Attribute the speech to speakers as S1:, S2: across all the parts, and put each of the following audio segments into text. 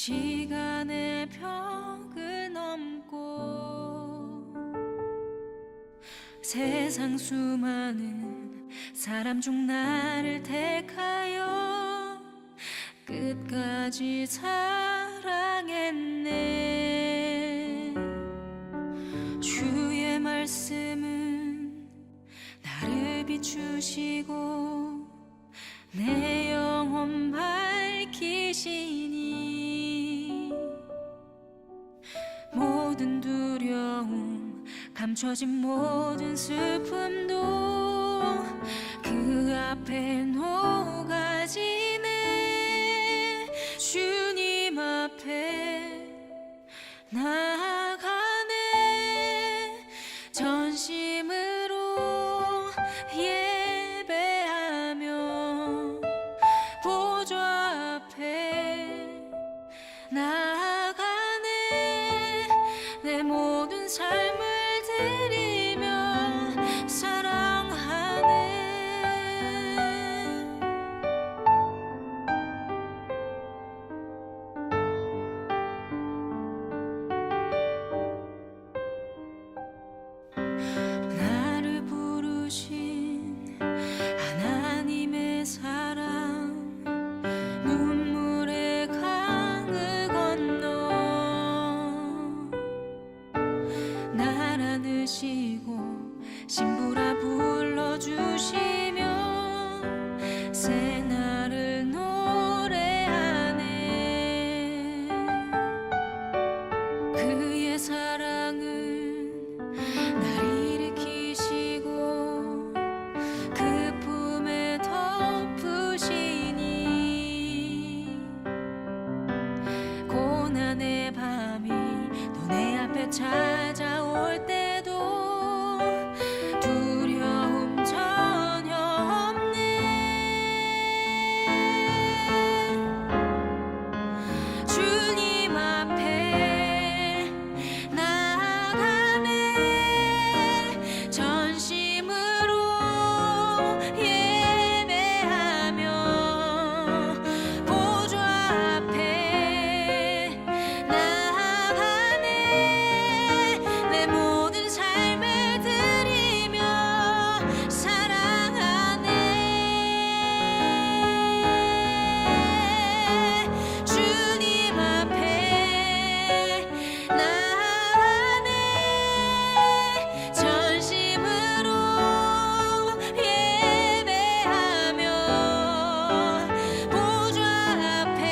S1: 시간의 벽을 넘고 세상 수많은 사람 중 나를 택하여 끝까지 사랑했네. 주의 말씀은 나를 비추시고 내 영혼 밝히시니 모든 두려움 감춰진 모든 슬픔도 그 앞에 녹아지네. 주님 앞에 나아가네. 전심으로 예배하며 보좌 앞에 나아가네. 내 모든 삶을 드리며 사랑하네. 나를 부르신 하나님의 사랑, 눈물의 강을 건너 날 안으시고 신부라 불러주시며 새 날을 노래하네. 그의 사랑은 날 일으키시고 그 품에 덮으시니 고난의 밤이 또 내 앞에 찾아올 때도 두려움 전혀 없네. 주님 앞에 나아가네. 전심으로 예배하며 보좌 앞에 나아가네. 내 모든 삶을 드리며 사랑하네. 주님 앞에 나아가네. 전심으로 예배하며 보좌 앞에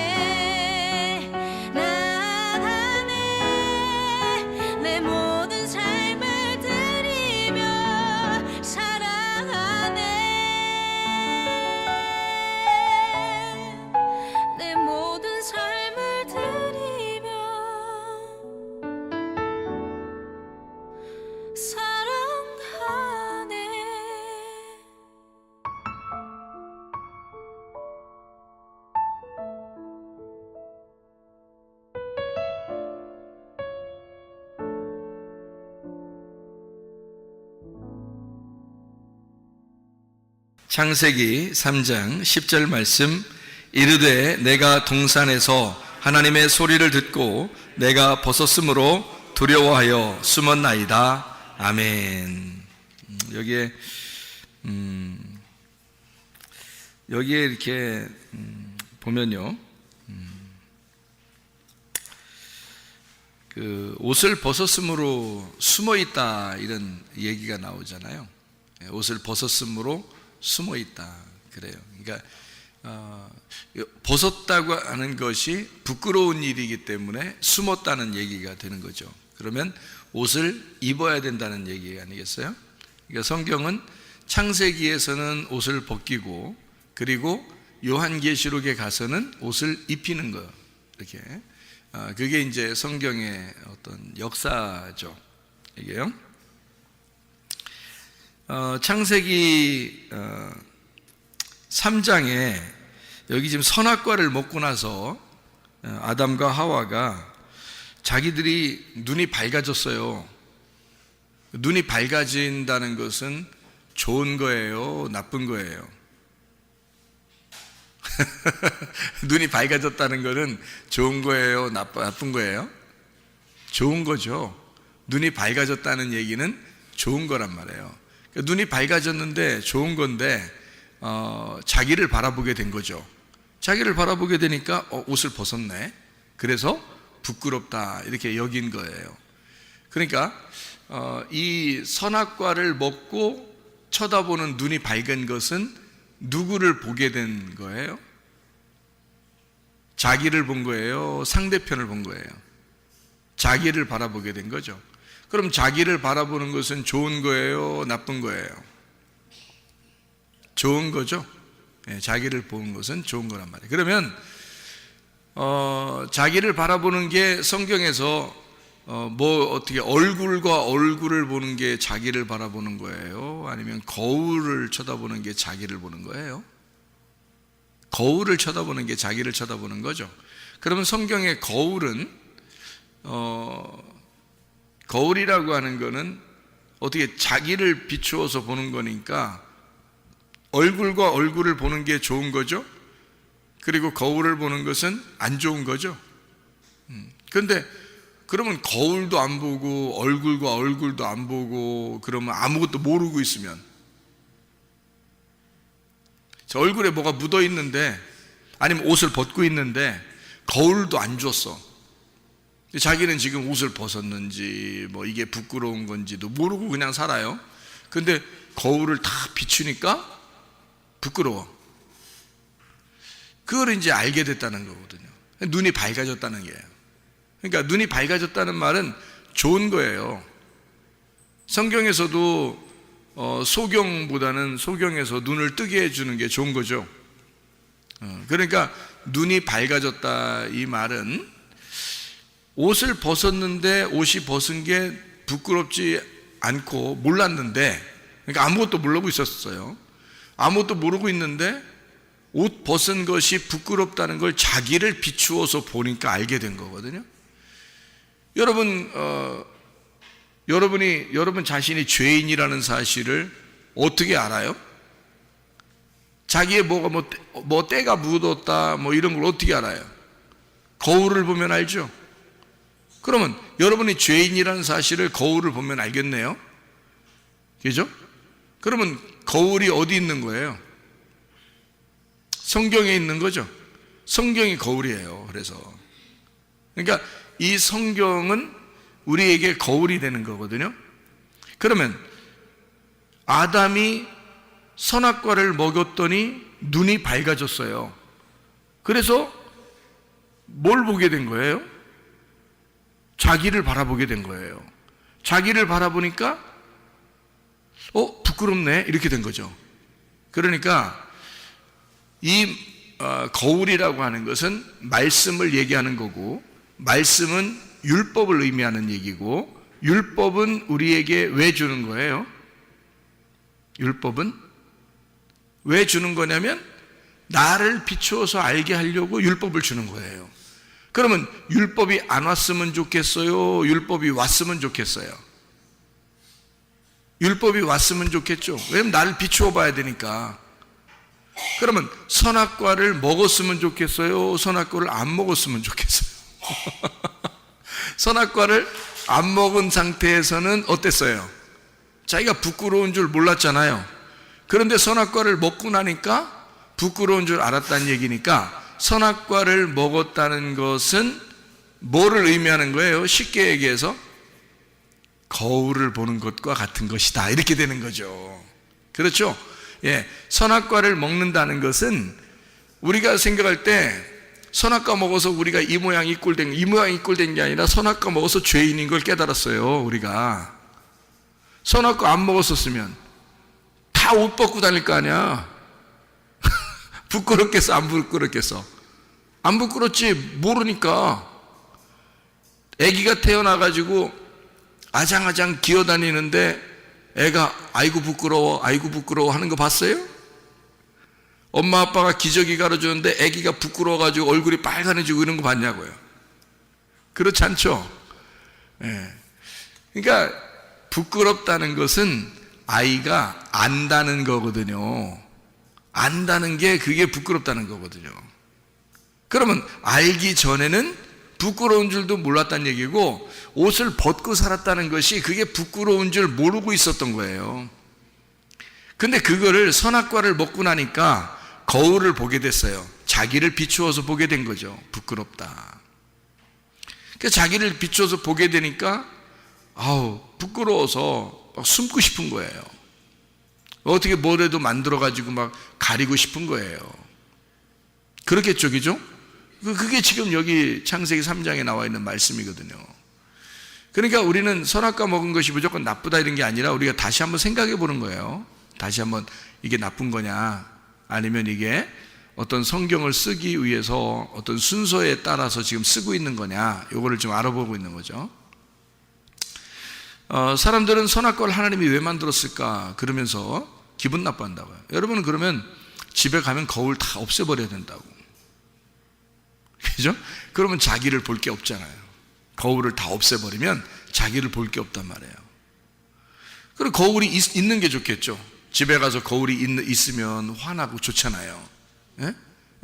S1: 나아가네. 내 모든 삶을 드리며 사랑하네. 내 모든 삶을 드리며 사랑하네.
S2: 창세기 3장 10절 말씀. 이르되 내가 동산에서 하나님의 소리를 듣고 내가 벗었으므로 두려워하여 숨었나이다. 아멘. 여기에 이렇게 보면요, 그 옷을 벗었으므로 숨어 있다 이런 얘기가 나오잖아요. 옷을 벗었으므로 숨어 있다 그래요. 그러니까 벗었다고 하는 것이 부끄러운 일이기 때문에 숨었다는 얘기가 되는 거죠. 그러면 옷을 입어야 된다는 얘기 아니겠어요? 그러니까 성경은 창세기에서는 옷을 벗기고, 그리고 요한계시록에 가서는 옷을 입히는 거, 이렇게 그게 이제 성경의 어떤 역사죠. 이게요. 창세기 3장에 여기 지금 선악과를 먹고 나서 아담과 하와가 자기들이 눈이 밝아졌어요. 눈이 밝아진다는 것은 좋은 거예요, 나쁜 거예요? 눈이 밝아졌다는 것은 좋은 거예요? 나쁜 거예요? 좋은 거죠. 눈이 밝아졌다는 얘기는 좋은 거란 말이에요. 그러니까 눈이 밝아졌는데 좋은 건데 자기를 바라보게 된 거죠. 자기를 바라보게 되니까 옷을 벗었네. 그래서 부끄럽다 이렇게 여긴 거예요. 그러니까 이 선악과를 먹고 쳐다보는 눈이 밝은 것은 누구를 보게 된 거예요? 자기를 본 거예요? 상대편을 본 거예요? 자기를 바라보게 된 거죠. 그럼 자기를 바라보는 것은 좋은 거예요? 나쁜 거예요? 좋은 거죠. 자기를 보는 것은 좋은 거란 말이에요. 그러면 자기를 바라보는 게 성경에서 어떻게 얼굴과 얼굴을 보는 게 자기를 바라보는 거예요? 아니면 거울을 쳐다보는 게 자기를 보는 거예요? 거울을 쳐다보는 게 자기를 쳐다보는 거죠. 그러면 성경의 거울은 거울이라고 하는 거는 어떻게 자기를 비추어서 보는 거니까 얼굴과 얼굴을 보는 게 좋은 거죠. 그리고 거울을 보는 것은 안 좋은 거죠. 그런데 그러면 거울도 안 보고 얼굴과 얼굴도 안 보고 그러면 아무것도 모르고 있으면, 저 얼굴에 뭐가 묻어 있는데 아니면 옷을 벗고 있는데 거울도 안 줬어. 자기는 지금 옷을 벗었는지 뭐 이게 부끄러운 건지도 모르고 그냥 살아요. 근데 거울을 다 비추니까 부끄러워. 그걸 이제 알게 됐다는 거거든요. 눈이 밝아졌다는 거예요. 그러니까 눈이 밝아졌다는 말은 좋은 거예요. 성경에서도 소경보다는 소경에서 눈을 뜨게 해주는 게 좋은 거죠. 그러니까 눈이 밝아졌다 이 말은 옷을 벗었는데 옷이 벗은 게 부끄럽지 않고 몰랐는데, 그러니까 아무것도 모르고 있었어요. 아무것도 모르고 있는데 옷 벗은 것이 부끄럽다는 걸 자기를 비추어서 보니까 알게 된 거거든요. 여러분 자신이 죄인이라는 사실을 어떻게 알아요? 자기의 뭐가 뭐 때가 묻었다 뭐 이런 걸 어떻게 알아요? 거울을 보면 알죠. 그러면 여러분이 죄인이라는 사실을 거울을 보면 알겠네요. 그죠? 그러면 거울이 어디 있는 거예요? 성경에 있는 거죠. 성경이 거울이에요. 그러니까 이 성경은 우리에게 거울이 되는 거거든요. 그러면 아담이 선악과를 먹였더니 눈이 밝아졌어요. 그래서 뭘 보게 된 거예요? 자기를 바라보게 된 거예요. 자기를 바라보니까 부끄럽네 이렇게 된 거죠. 그러니까 이 거울이라고 하는 것은 말씀을 얘기하는 거고, 말씀은 율법을 의미하는 얘기고, 율법은 우리에게 왜 주는 거예요? 율법은 왜 주는 거냐면 나를 비추어서 알게 하려고 율법을 주는 거예요. 그러면 율법이 안 왔으면 좋겠어요? 율법이 왔으면 좋겠어요? 율법이 왔으면 좋겠죠. 왜냐면 나를 비추어 봐야 되니까. 그러면 선악과를 먹었으면 좋겠어요? 선악과를 안 먹었으면 좋겠어요? 선악과를 안 먹은 상태에서는 어땠어요? 자기가 부끄러운 줄 몰랐잖아요. 그런데 선악과를 먹고 나니까 부끄러운 줄 알았다는 얘기니까 선악과를 먹었다는 것은 뭐를 의미하는 거예요? 쉽게 얘기해서 거울을 보는 것과 같은 것이다 이렇게 되는 거죠. 그렇죠? 선악과를 먹는다는 것은 우리가 생각할 때 선악과 먹어서 우리가 이 모양 이 꼴 된 게 아니라 선악과 먹어서 죄인인 걸 깨달았어요. 우리가 선악과 안 먹었었으면 다 옷 벗고 다닐 거 아니야. 부끄럽겠어? 안 부끄럽겠어? 안 부끄럽지. 모르니까. 아기가 태어나가지고 아장아장 기어다니는데 애가 아이고 부끄러워 하는 거 봤어요? 엄마 아빠가 기저귀 갈아주는데 아기가 부끄러워가지고 얼굴이 빨간해지고 이런 거 봤냐고요? 그렇지 않죠? 그러니까 부끄럽다는 것은 아이가 안다는 거거든요. 안다는 게 그게 부끄럽다는 거거든요. 그러면 알기 전에는 부끄러운 줄도 몰랐다는 얘기고, 옷을 벗고 살았다는 것이 그게 부끄러운 줄 모르고 있었던 거예요. 근데 그거를 선악과를 먹고 나니까 거울을 보게 됐어요. 자기를 비추어서 보게 된 거죠. 부끄럽다. 그러니까 자기를 비추어서 보게 되니까 부끄러워서 막 숨고 싶은 거예요. 어떻게 뭐라도 만들어가지고 막 가리고 싶은 거예요. 그렇겠죠, 그죠? 그게 지금 여기 창세기 3장에 나와 있는 말씀이거든요. 그러니까 우리는 선악과 먹은 것이 무조건 나쁘다 이런 게 아니라 우리가 다시 한번 생각해 보는 거예요. 다시 한번 이게 나쁜 거냐, 아니면 이게 어떤 성경을 쓰기 위해서 어떤 순서에 따라서 지금 쓰고 있는 거냐, 요거를 좀 알아보고 있는 거죠. 사람들은 선악과를 하나님이 왜 만들었을까 그러면서 기분 나빠한다고요. 여러분은 그러면 집에 가면 거울 다 없애버려야 된다고. 그죠? 그러면 자기를 볼 게 없잖아요. 거울을 다 없애버리면 자기를 볼 게 없단 말이에요. 그리고 거울이 있는 게 좋겠죠. 집에 가서 거울이 있으면 화나고 좋잖아요. 예?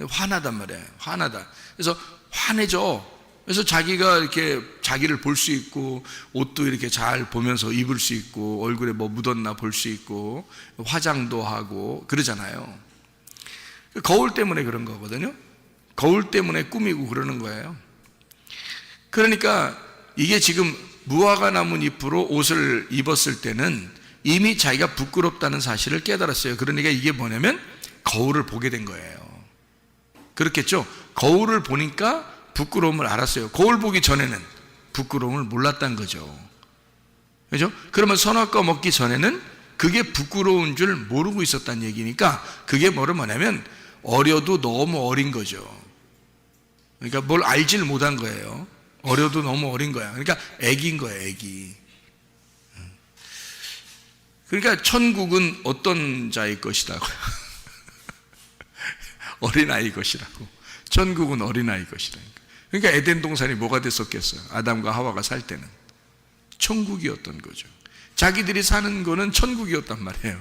S2: 화나단 말이에요. 화나다. 그래서 화내죠. 그래서 자기가 이렇게 자기를 볼 수 있고, 옷도 이렇게 잘 보면서 입을 수 있고, 얼굴에 뭐 묻었나 볼 수 있고, 화장도 하고 그러잖아요. 거울 때문에 그런 거거든요. 거울 때문에 꾸미고 그러는 거예요. 그러니까 이게 지금 무화과 나무 잎으로 옷을 입었을 때는 이미 자기가 부끄럽다는 사실을 깨달았어요. 그러니까 이게 뭐냐면 거울을 보게 된 거예요. 그렇겠죠? 거울을 보니까 부끄러움을 알았어요. 거울 보기 전에는 부끄러움을 몰랐다는 거죠. 그죠? 그러면 선악과 먹기 전에는 그게 부끄러운 줄 모르고 있었다는 얘기니까, 그게 뭐냐면 어려도 너무 어린 거죠. 그러니까 뭘 알지를 못한 거예요. 어려도 너무 어린 거야. 그러니까 애기인 거예요, 애기. 그러니까 천국은 어떤 자의 것이라고요? 어린아이 것이라고. 천국은 어린아이 것이라니까. 그러니까 에덴 동산이 뭐가 됐었겠어요? 아담과 하와가 살 때는 천국이었던 거죠. 자기들이 사는 거는 천국이었단 말이에요.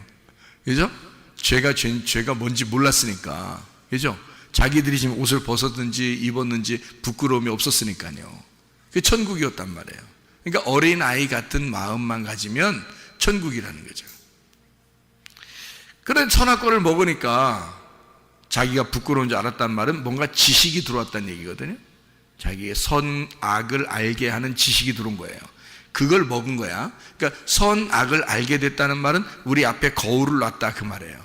S2: 그죠? 죄가 뭔지 몰랐으니까. 그죠? 자기들이 지금 옷을 벗었든지 입었는지 부끄러움이 없었으니까요. 그게 천국이었단 말이에요. 그러니까 어린아이 같은 마음만 가지면 천국이라는 거죠. 그런 선악과를 먹으니까 자기가 부끄러운 줄 알았단 말은 뭔가 지식이 들어왔다는 얘기거든요. 자기의 선악을 알게 하는 지식이 들어온 거예요. 그걸 먹은 거야. 그러니까 선악을 알게 됐다는 말은 우리 앞에 거울을 놨다 그 말이에요.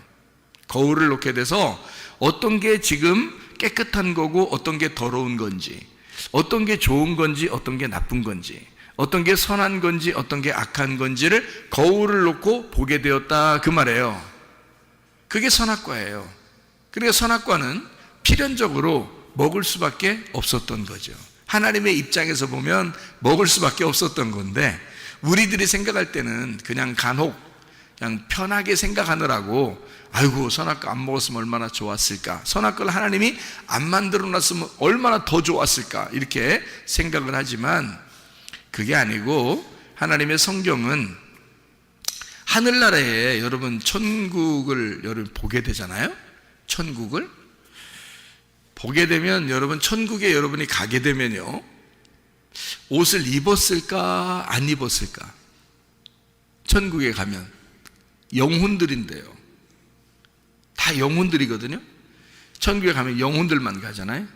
S2: 거울을 놓게 돼서 어떤 게 지금 깨끗한 거고 어떤 게 더러운 건지, 어떤 게 좋은 건지 어떤 게 나쁜 건지, 어떤 게 선한 건지 어떤 게 악한 건지를 거울을 놓고 보게 되었다 그 말이에요. 그게 선악과예요. 그러니까 선악과는 필연적으로 먹을 수밖에 없었던 거죠. 하나님의 입장에서 보면 먹을 수밖에 없었던 건데, 우리들이 생각할 때는 그냥 간혹 그냥 편하게 생각하느라고 아이고 선악과 안 먹었으면 얼마나 좋았을까, 선악과를 하나님이 안 만들어 놨으면 얼마나 더 좋았을까, 이렇게 생각을 하지만 그게 아니고, 하나님의 성경은 하늘나라에 여러분 천국을 여러분 보게 되잖아요. 천국을 보게 되면 여러분 천국에 여러분이 가게 되면요, 옷을 입었을까 안 입었을까? 천국에 가면 영혼들인데요, 다 영혼들이거든요. 천국에 가면 영혼들만 가잖아요.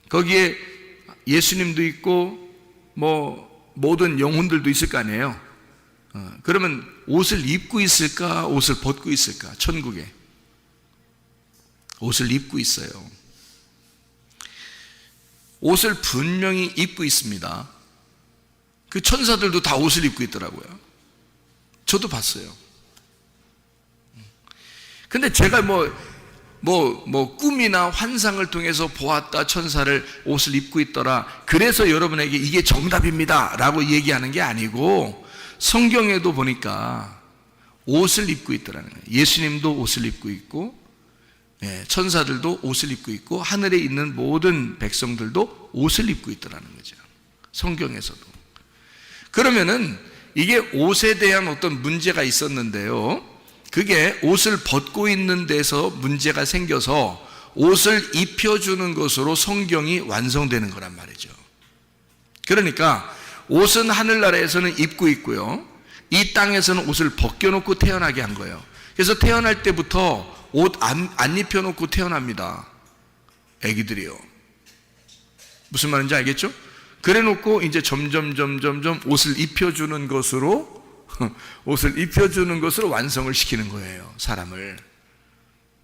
S2: 거기에 예수님도 있고 뭐 모든 영혼들도 있을 거 아니에요. 그러면 옷을 입고 있을까 옷을 벗고 있을까? 천국에 옷을 입고 있어요. 옷을 분명히 입고 있습니다. 그 천사들도 다 옷을 입고 있더라고요. 저도 봤어요. 근데 제가 꿈이나 환상을 통해서 보았다, 천사를 옷을 입고 있더라, 그래서 여러분에게 이게 정답입니다 라고 얘기하는 게 아니고, 성경에도 보니까 옷을 입고 있더라는 거예요. 예수님도 옷을 입고 있고, 천사들도 옷을 입고 있고, 하늘에 있는 모든 백성들도 옷을 입고 있더라는 거죠. 성경에서도. 그러면은 이게 옷에 대한 어떤 문제가 있었는데요, 그게 옷을 벗고 있는 데서 문제가 생겨서 옷을 입혀주는 것으로 성경이 완성되는 거란 말이죠. 그러니까 옷은 하늘나라에서는 입고 있고요, 이 땅에서는 옷을 벗겨놓고 태어나게 한 거예요. 그래서 태어날 때부터 옷 안 입혀놓고 태어납니다. 애기들이요. 무슨 말인지 알겠죠? 그래 놓고 이제 점점 옷을 입혀주는 것으로 완성을 시키는 거예요, 사람을.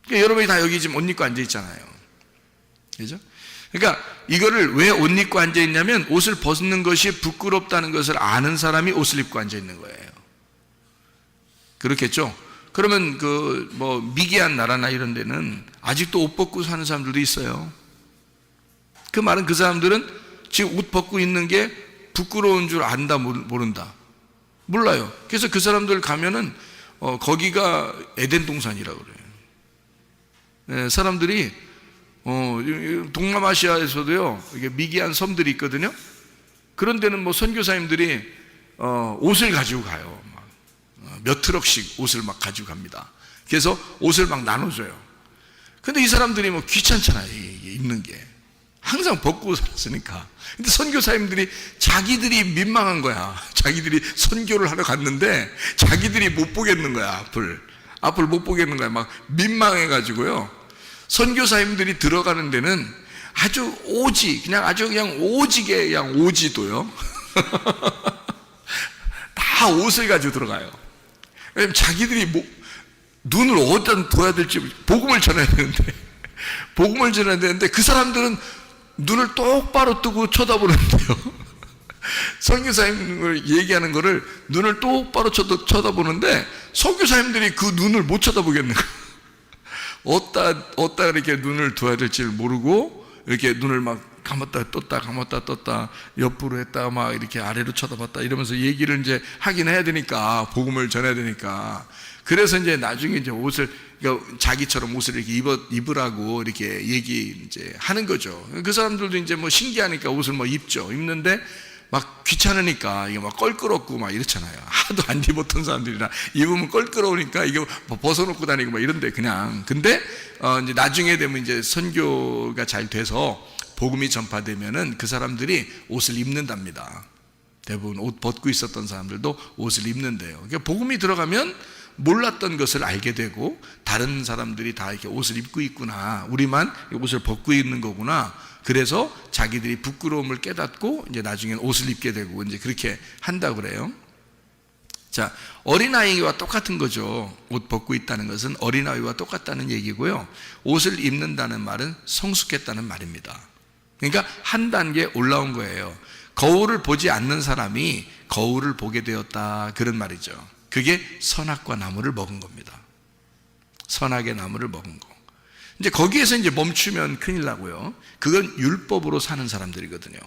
S2: 그러니까 여러분이 다 여기 지금 옷 입고 앉아 있잖아요. 그죠? 그러니까 이거를 왜 옷 입고 앉아 있냐면, 옷을 벗는 것이 부끄럽다는 것을 아는 사람이 옷을 입고 앉아 있는 거예요. 그렇겠죠? 그러면 미개한 나라나 이런 데는 아직도 옷 벗고 사는 사람들도 있어요. 그 말은 그 사람들은 지금 옷 벗고 있는 게 부끄러운 줄 안다, 모른다? 몰라요. 그래서 그 사람들 가면은 거기가 에덴 동산이라고 그래요. 네, 사람들이 동남아시아에서도요, 이게 미개한 섬들이 있거든요. 그런 데는 선교사님들이 옷을 가지고 가요. 몇 트럭씩 옷을 막 가지고 갑니다. 그래서 옷을 막 나눠줘요. 근데 이 사람들이 귀찮잖아요, 입는 게. 항상 벗고 살았으니까. 근데 선교사님들이 자기들이 민망한 거야. 자기들이 선교를 하러 갔는데 자기들이 못 보겠는 거야, 앞을 못 보겠는 거야. 막 민망해가지고요, 선교사님들이 들어가는 데는 아주 오지게 그냥 오지도요 다 옷을 가지고 들어가요. 왜냐면 자기들이 눈을 어디다 둬야 될지, 복음을 전해야 되는데 그 사람들은 눈을 똑바로 뜨고 쳐다보는데요, 선교사님을 얘기하는 거를 눈을 똑바로 쳐다보는데 선교사님들이 그 눈을 못 쳐다보겠는 거예요. 어디다 이렇게 눈을 둬야 될지를 모르고 이렇게 눈을 막 감았다 떴다 옆으로 했다 막 이렇게 아래로 쳐다봤다 이러면서 얘기를 이제 하긴 해야 되니까, 복음을 전해야 되니까. 그래서 이제 나중에 이제 자기처럼 옷을 이렇게 입으라고 이렇게 이제 하는 거죠. 그 사람들도 이제 신기하니까 옷을 입죠. 입는데 막 귀찮으니까 이게 막 껄끄럽고 막 이렇잖아요. 하도 안 입었던 사람들이라 입으면 껄끄러우니까 이게 벗어놓고 다니고 막 이런데 그냥. 근데 이제 나중에 되면 이제 선교가 잘 돼서 복음이 전파되면은 그 사람들이 옷을 입는답니다. 대부분 옷 벗고 있었던 사람들도 옷을 입는데요. 그러니까 복음이 들어가면 몰랐던 것을 알게 되고, 다른 사람들이 다 이렇게 옷을 입고 있구나, 우리만 옷을 벗고 있는 거구나. 그래서 자기들이 부끄러움을 깨닫고 이제 나중엔 옷을 입게 되고 이제 그렇게 한다고 그래요. 자, 어린아이와 똑같은 거죠. 옷 벗고 있다는 것은 어린아이와 똑같다는 얘기고요. 옷을 입는다는 말은 성숙했다는 말입니다. 그러니까 한 단계 올라온 거예요. 거울을 보지 않는 사람이 거울을 보게 되었다, 그런 말이죠. 그게 선악과 나무를 먹은 겁니다. 선악의 나무를 먹은 거. 이제 거기에서 이제 멈추면 큰일 나고요. 그건 율법으로 사는 사람들이거든요.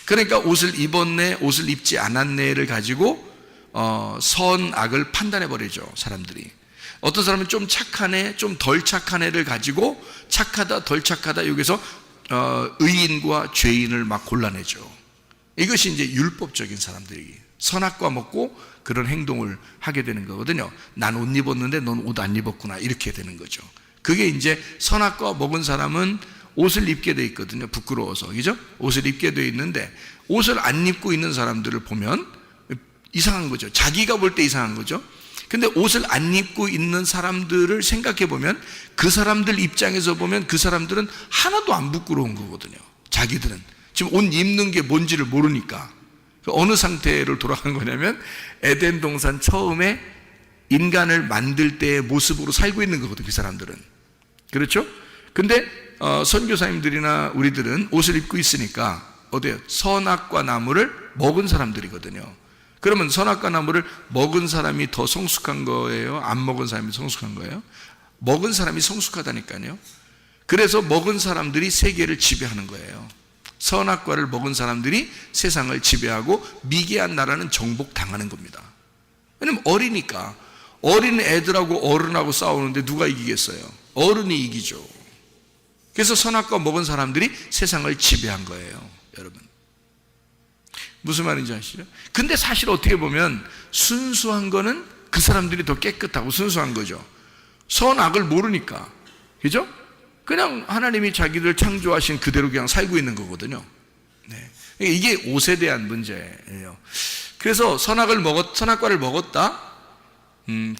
S2: 그러니까 옷을 입었네, 옷을 입지 않았네를 가지고 선악을 판단해 버리죠, 사람들이. 어떤 사람은 좀 착하네, 좀 덜 착하네를 가지고 착하다, 덜 착하다, 여기서 의인과 죄인을 막 골라내죠. 이것이 이제 율법적인 사람들이 선악과 먹고 그런 행동을 하게 되는 거거든요. 난 옷 입었는데 넌 옷 안 입었구나, 이렇게 되는 거죠. 그게 이제 선악과 먹은 사람은 옷을 입게 돼 있거든요. 부끄러워서, 그죠? 옷을 입게 돼 있는데 옷을 안 입고 있는 사람들을 보면 이상한 거죠. 자기가 볼 때 이상한 거죠. 근데 옷을 안 입고 있는 사람들을 생각해 보면, 그 사람들 입장에서 보면 그 사람들은 하나도 안 부끄러운 거거든요. 자기들은 지금 옷 입는 게 뭔지를 모르니까. 어느 상태로 돌아간 거냐면 에덴 동산 처음에 인간을 만들 때의 모습으로 살고 있는 거거든요, 그 사람들은. 그렇죠? 근데 선교사님들이나 우리들은 옷을 입고 있으니까 어때요? 선악과 나무를 먹은 사람들이거든요. 그러면 선악과 나무를 먹은 사람이 더 성숙한 거예요? 안 먹은 사람이 성숙한 거예요? 먹은 사람이 성숙하다니까요. 그래서 먹은 사람들이 세계를 지배하는 거예요. 선악과를 먹은 사람들이 세상을 지배하고 미개한 나라는 정복당하는 겁니다. 왜냐면 어리니까. 어린 애들하고 어른하고 싸우는데 누가 이기겠어요? 어른이 이기죠. 그래서 선악과 먹은 사람들이 세상을 지배한 거예요, 여러분. 무슨 말인지 아시죠? 근데 사실 어떻게 보면 순수한 거는 그 사람들이 더 깨끗하고 순수한 거죠. 선악을 모르니까. 그죠? 그냥 하나님이 자기들 창조하신 그대로 그냥 살고 있는 거거든요. 네. 이게 옷에 대한 문제예요. 그래서 선악과를 먹었다.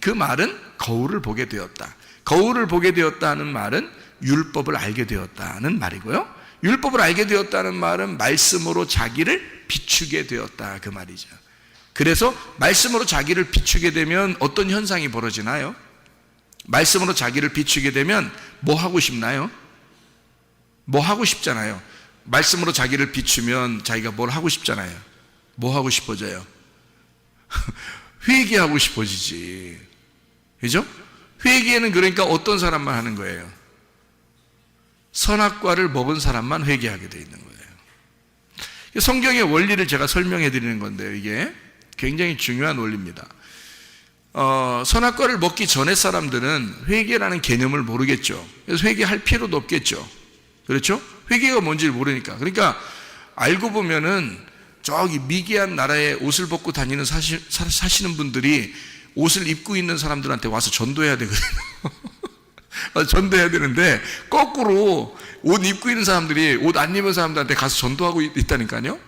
S2: 그 말은 거울을 보게 되었다. 거울을 보게 되었다는 말은 율법을 알게 되었다는 말이고요. 율법을 알게 되었다는 말은 말씀으로 자기를 비추게 되었다, 그 말이죠. 그래서 말씀으로 자기를 비추게 되면 어떤 현상이 벌어지나요? 말씀으로 자기를 비추게 되면 뭐 하고 싶나요? 뭐 하고 싶잖아요. 말씀으로 자기를 비추면 자기가 뭘 하고 싶잖아요. 뭐 하고 싶어져요? 회개하고 싶어지지. 그죠? 회개는 그러니까 어떤 사람만 하는 거예요? 선악과를 먹은 사람만 회개하게 돼 있는 거예요. 성경의 원리를 제가 설명해 드리는 건데요. 이게 굉장히 중요한 원리입니다. 선악과를 먹기 전에 사람들은 회개라는 개념을 모르겠죠. 그래서 회개할 필요도 없겠죠. 그렇죠? 회개가 뭔지를 모르니까. 그러니까 알고 보면은 저기 미개한 나라에 옷을 벗고 다니는 사시는 분들이 옷을 입고 있는 사람들한테 와서 전도해야 되거든요. 전도해야 되는데 거꾸로 옷 입고 있는 사람들이 옷 안 입은 사람들한테 가서 전도하고 있다니까요.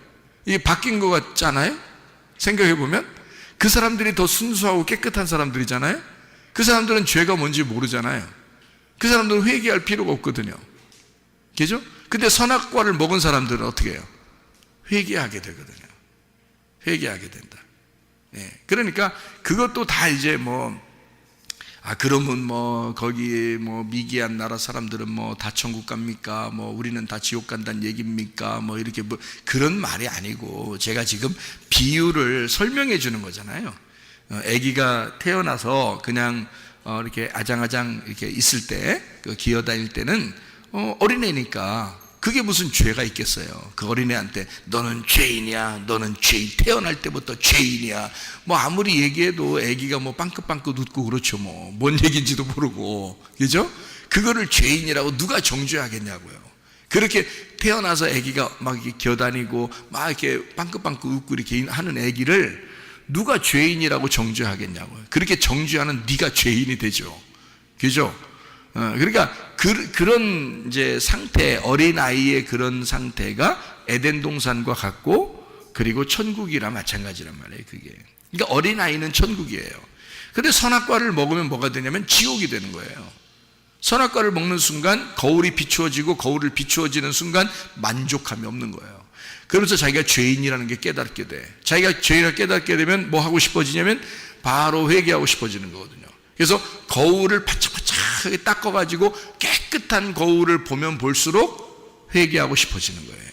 S2: 이게 바뀐 것 같잖아요. 생각해 보면 그 사람들이 더 순수하고 깨끗한 사람들이잖아요. 그 사람들은 죄가 뭔지 모르잖아요. 그 사람들은 회개할 필요가 없거든요. 그죠? 근데 선악과를 먹은 사람들은 어떻게 해요? 회개하게 되거든요. 회개하게 된다. 예. 그러니까 그것도 다 이제 그러면 거기 미개한 나라 사람들은 다 천국 갑니까? 우리는 다 지옥 간다는 얘기입니까? 이렇게 그런 말이 아니고 제가 지금 비유를 설명해 주는 거잖아요. 아기가 태어나서 그냥 이렇게 아장아장 이렇게 있을 때, 기어 다닐 때는 어린애니까 그게 무슨 죄가 있겠어요. 그 어린애한테 너는 죄인이야, 너는 죄인, 태어날 때부터 죄인이야. 아무리 얘기해도 애기가 빵긋빵긋 웃고 그렇죠. 뭔 얘기인지도 모르고, 그죠? 그거를 죄인이라고 누가 정죄하겠냐고요. 그렇게 태어나서 애기가 막 이렇게 기어다니고 막 이렇게 빵긋빵긋 웃고 이렇게 하는 애기를 누가 죄인이라고 정죄하겠냐고요. 그렇게 정죄하는 네가 죄인이 되죠. 그죠? 그러니까 그런 이제 상태, 어린아이의 그런 상태가 에덴 동산과 같고, 그리고 천국이라 마찬가지란 말이에요. 그게. 그러니까 어린아이는 천국이에요. 근데 선악과를 먹으면 뭐가 되냐면 지옥이 되는 거예요. 선악과를 먹는 순간 거울이 비추어지고, 거울을 비추어지는 순간 만족함이 없는 거예요. 그러면서 자기가 죄인이라는 게 깨닫게 돼. 자기가 죄인을 깨닫게 되면 뭐 하고 싶어지냐면 바로 회개하고 싶어지는 거거든요. 그래서 거울을 바짝바짝하게 닦아가지고 깨끗한 거울을 보면 볼수록 회개하고 싶어지는 거예요.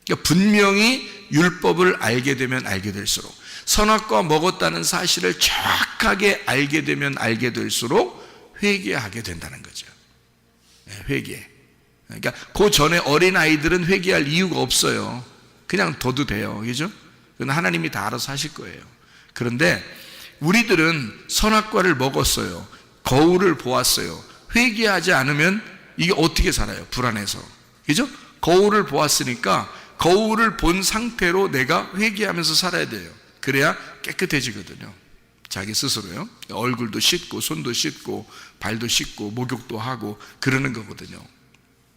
S2: 그러니까 분명히 율법을 알게 되면 알게 될수록, 선악과 먹었다는 사실을 정확하게 알게 되면 알게 될수록 회개하게 된다는 거죠. 회개. 그러니까 그 전에 어린아이들은 회개할 이유가 없어요. 그냥 둬도 돼요. 그죠? 그건 하나님이 다 알아서 하실 거예요. 그런데 우리들은 선악과를 먹었어요. 거울을 보았어요. 회개하지 않으면 이게 어떻게 살아요? 불안해서. 그죠? 거울을 보았으니까 거울을 본 상태로 내가 회개하면서 살아야 돼요. 그래야 깨끗해지거든요. 자기 스스로요. 얼굴도 씻고 손도 씻고 발도 씻고 목욕도 하고 그러는 거거든요.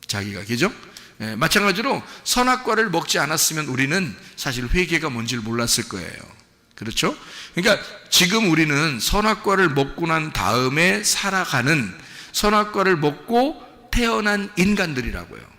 S2: 자기가. 그죠? 예, 마찬가지로 선악과를 먹지 않았으면 우리는 사실 회개가 뭔지를 몰랐을 거예요. 그렇죠? 그러니까 지금 우리는 선악과를 먹고 난 다음에 살아가는, 선악과를 먹고 태어난 인간들이라고요.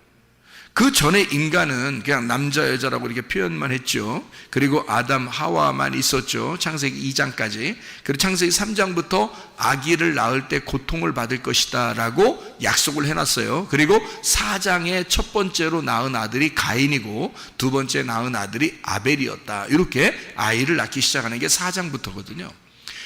S2: 그 전에 인간은 그냥 남자 여자라고 이렇게 표현만 했죠. 그리고 아담 하와만 있었죠. 창세기 2장까지. 그리고 창세기 3장부터 아기를 낳을 때 고통을 받을 것이다 라고 약속을 해놨어요. 그리고 4장에 첫 번째로 낳은 아들이 가인이고 두 번째 낳은 아들이 아벨이었다. 이렇게 아이를 낳기 시작하는 게 4장부터거든요.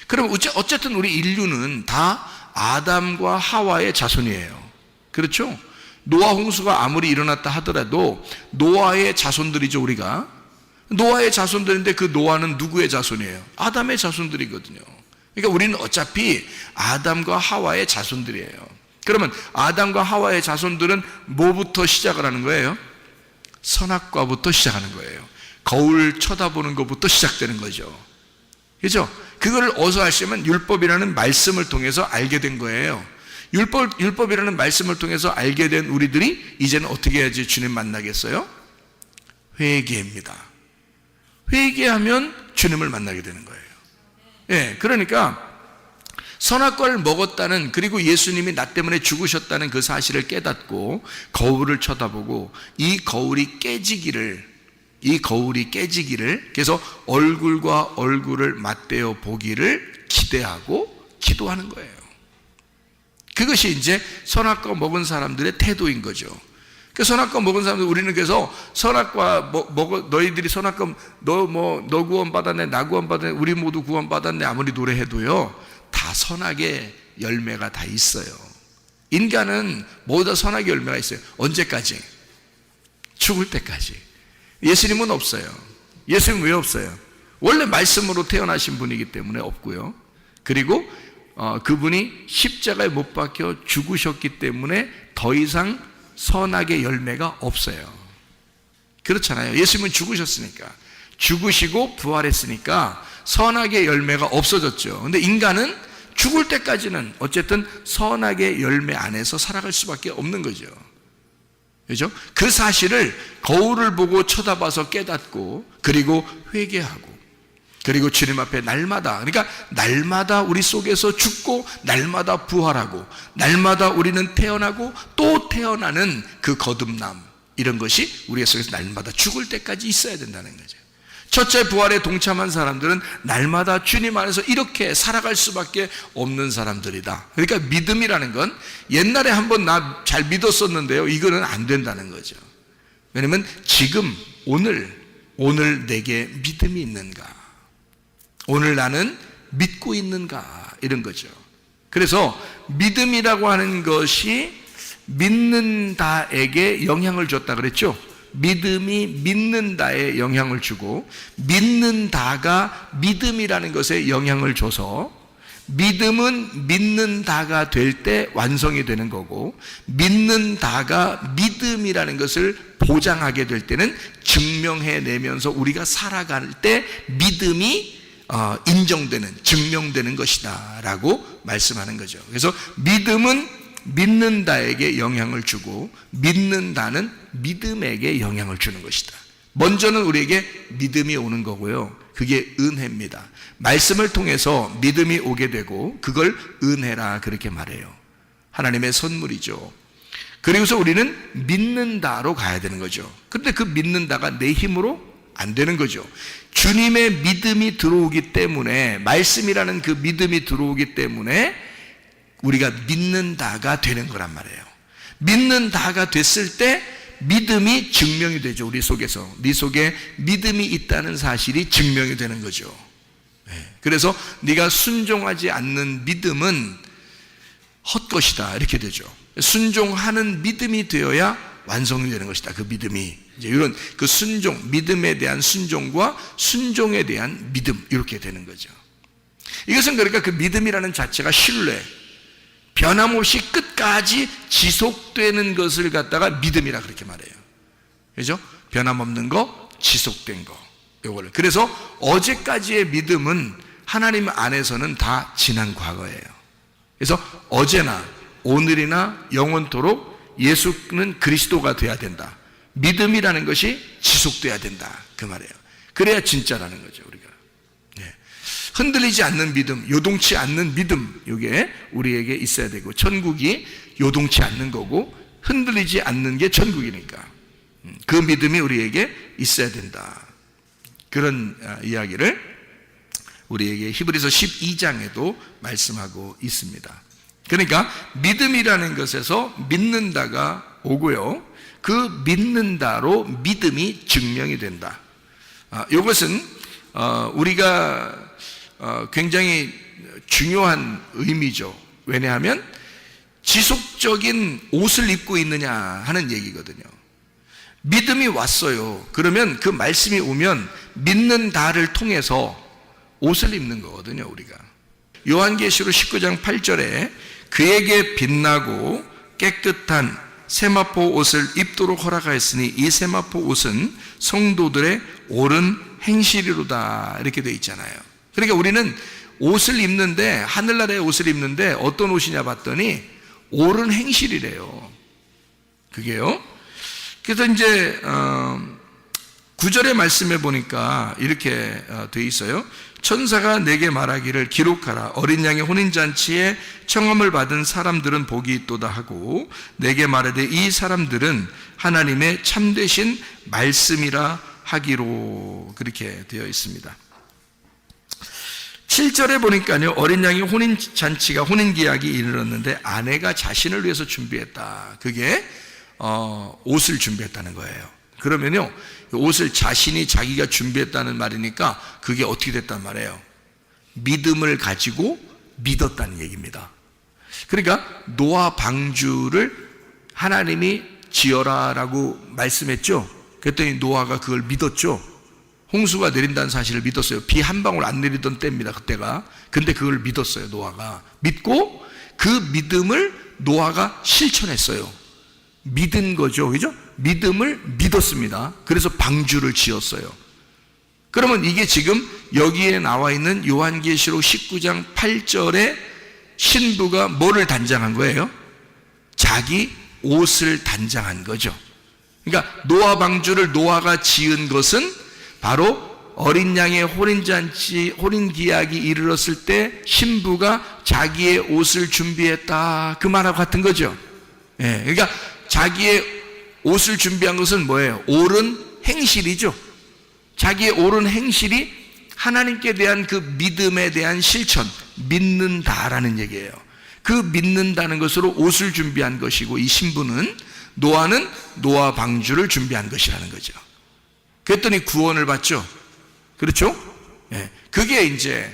S2: 그럼 어쨌든 우리 인류는 다 아담과 하와의 자손이에요. 그렇죠? 노아 홍수가 아무리 일어났다 하더라도 노아의 자손들이죠. 우리가 노아의 자손들인데 그 노아는 누구의 자손이에요? 아담의 자손들이거든요. 그러니까 우리는 어차피 아담과 하와의 자손들이에요. 그러면 아담과 하와의 자손들은 뭐부터 시작을 하는 거예요? 선악과부터 시작하는 거예요. 거울 쳐다보는 것부터 시작되는 거죠. 그렇죠? 그걸 어디서 하시면 율법이라는 말씀을 통해서 알게 된 거예요. 율법이라는 말씀을 통해서 알게 된 우리들이 이제는 어떻게 해야지 주님 만나겠어요? 회개입니다. 회개하면 주님을 만나게 되는 거예요. 예, 그러니까 선악과를 먹었다는, 그리고 예수님이 나 때문에 죽으셨다는 그 사실을 깨닫고 거울을 쳐다보고 이 거울이 깨지기를, 그래서 얼굴과 얼굴을 맞대어 보기를 기대하고 기도하는 거예요. 그것이 이제 선악과 먹은 사람들의 태도인 거죠. 그 선악과 먹은 사람들, 우리는 그래서 선악과 너희들이 선악과 너 구원받았네, 나 구원받았네, 우리 모두 구원받았네 아무리 노래해도요, 다 선악의 열매가 다 있어요. 인간은 모두 다 선악의 열매가 있어요. 언제까지? 죽을 때까지. 예수님은 없어요. 예수님 왜 없어요? 원래 말씀으로 태어나신 분이기 때문에 없고요. 그리고 그분이 십자가에 못 박혀 죽으셨기 때문에 더 이상 선악의 열매가 없어요. 그렇잖아요. 예수님은 죽으셨으니까, 죽으시고 부활했으니까 선악의 열매가 없어졌죠. 근데 인간은 죽을 때까지는 어쨌든 선악의 열매 안에서 살아갈 수밖에 없는 거죠. 그렇죠? 그 사실을 거울을 보고 쳐다봐서 깨닫고, 그리고 회개하고, 그리고 주님 앞에 날마다, 그러니까 날마다 우리 속에서 죽고 날마다 부활하고 날마다 우리는 태어나고 또 태어나는 그 거듭남, 이런 것이 우리 속에서 날마다 죽을 때까지 있어야 된다는 거죠. 첫째 부활에 동참한 사람들은 날마다 주님 안에서 이렇게 살아갈 수밖에 없는 사람들이다. 그러니까 믿음이라는 건 옛날에 한번 나 잘 믿었었는데요, 이거는 안 된다는 거죠. 왜냐면 지금 오늘 내게 믿음이 있는가, 오늘 나는 믿고 있는가, 이런 거죠. 그래서 믿음이라고 하는 것이 믿는다에게 영향을 줬다 그랬죠. 믿음이 믿는다에 영향을 주고, 믿는다가 믿음이라는 것에 영향을 줘서 믿음은 믿는다가 될 때 완성이 되는 거고, 믿는다가 믿음이라는 것을 보장하게 될 때는 증명해내면서 우리가 살아갈 때 믿음이 인정되는, 증명되는 것이다 라고 말씀하는 거죠. 그래서 믿음은 믿는다에게 영향을 주고 믿는다는 믿음에게 영향을 주는 것이다. 먼저는 우리에게 믿음이 오는 거고요, 그게 은혜입니다. 말씀을 통해서 믿음이 오게 되고 그걸 은혜라 그렇게 말해요. 하나님의 선물이죠. 그리고서 우리는 믿는다로 가야 되는 거죠. 그런데 그 믿는다가 내 힘으로 안 되는 거죠. 주님의 믿음이 들어오기 때문에, 말씀이라는 그 믿음이 들어오기 때문에 우리가 믿는다가 되는 거란 말이에요. 믿는다가 됐을 때 믿음이 증명이 되죠. 우리 속에서, 네 속에 믿음이 있다는 사실이 증명이 되는 거죠. 그래서 네가 순종하지 않는 믿음은 헛것이다, 이렇게 되죠. 순종하는 믿음이 되어야 완성이 되는 것이다. 그 믿음이 이제 이런 그 순종, 믿음에 대한 순종과 순종에 대한 믿음, 이렇게 되는 거죠. 이것은 그러니까 그 믿음이라는 자체가 신뢰, 변함없이 끝까지 지속되는 것을 갖다가 믿음이라 그렇게 말해요. 그죠? 변함없는 거, 지속된 거, 요거를. 그래서 어제까지의 믿음은 하나님 안에서는 다 지난 과거예요. 그래서 어제나 오늘이나 영원토록 예수는 그리스도가 돼야 된다. 믿음이라는 것이 지속돼야 된다, 그 말이에요. 그래야 진짜라는 거죠, 우리가. 흔들리지 않는 믿음, 요동치 않는 믿음, 이게 우리에게 있어야 되고, 천국이 요동치 않는 거고 흔들리지 않는 게 천국이니까 그 믿음이 우리에게 있어야 된다. 그런 이야기를 우리에게 히브리서 12장에도 말씀하고 있습니다. 그러니까 믿음이라는 것에서 믿는다가 오고요, 그 믿는다로 믿음이 증명이 된다. 이것은 우리가 굉장히 중요한 의미죠. 왜냐하면 지속적인 옷을 입고 있느냐 하는 얘기거든요. 믿음이 왔어요. 그러면 그 말씀이 오면 믿는다를 통해서 옷을 입는 거거든요, 우리가. 요한계시록 19장 8절에 그에게 빛나고 깨끗한 세마포 옷을 입도록 허락하였으니 이 세마포 옷은 성도들의 옳은 행실이로다, 이렇게 되어 있잖아요. 그러니까 우리는 옷을 입는데, 하늘나라의 옷을 입는데 어떤 옷이냐 봤더니 옳은 행실이래요. 그게요. 그래서 이제 9절의 말씀에 보니까 이렇게 돼 있어요. 천사가 내게 말하기를 기록하라. 어린 양의 혼인잔치에 청함을 받은 사람들은 복이 있도다 하고 내게 말하되 이 사람들은 하나님의 참되신 말씀이라 하기로, 그렇게 되어 있습니다. 7절에 보니까요, 어린 양의 혼인잔치가, 혼인기약이 이르렀는데 아내가 자신을 위해서 준비했다. 그게 옷을 준비했다는 거예요. 그러면요, 옷을 자신이 자기가 준비했다는 말이니까 그게 어떻게 됐단 말이에요? 믿음을 가지고 믿었다는 얘기입니다. 그러니까 노아 방주를 하나님이 지어라라고 말씀했죠. 그랬더니 노아가 그걸 믿었죠. 홍수가 내린다는 사실을 믿었어요. 비 한 방울 안 내리던 때입니다, 그때가. 근데 그걸 믿었어요, 노아가. 믿고 그 믿음을 노아가 실천했어요. 믿은 거죠, 그죠? 믿음을 믿었습니다. 그래서 방주를 지었어요. 그러면 이게 지금 여기에 나와 있는 요한계시록 19장 8절에 신부가 뭐를 단장한 거예요? 자기 옷을 단장한 거죠. 그러니까 노아 방주를 노아가 지은 것은 바로 어린 양의 혼인잔치, 혼인기약이 이르렀을 때 신부가 자기의 옷을 준비했다, 그 말하고 같은 거죠. 예, 그러니까 자기의 옷을 준비한 것은 뭐예요? 옳은 행실이죠. 자기의 옳은 행실이 하나님께 대한 그 믿음에 대한 실천, 믿는다라는 얘기예요. 그 믿는다는 것으로 옷을 준비한 것이고, 이 신부는, 노아는 노아 방주를 준비한 것이라는 거죠. 그랬더니 구원을 받죠. 그렇죠? 예, 그게 이제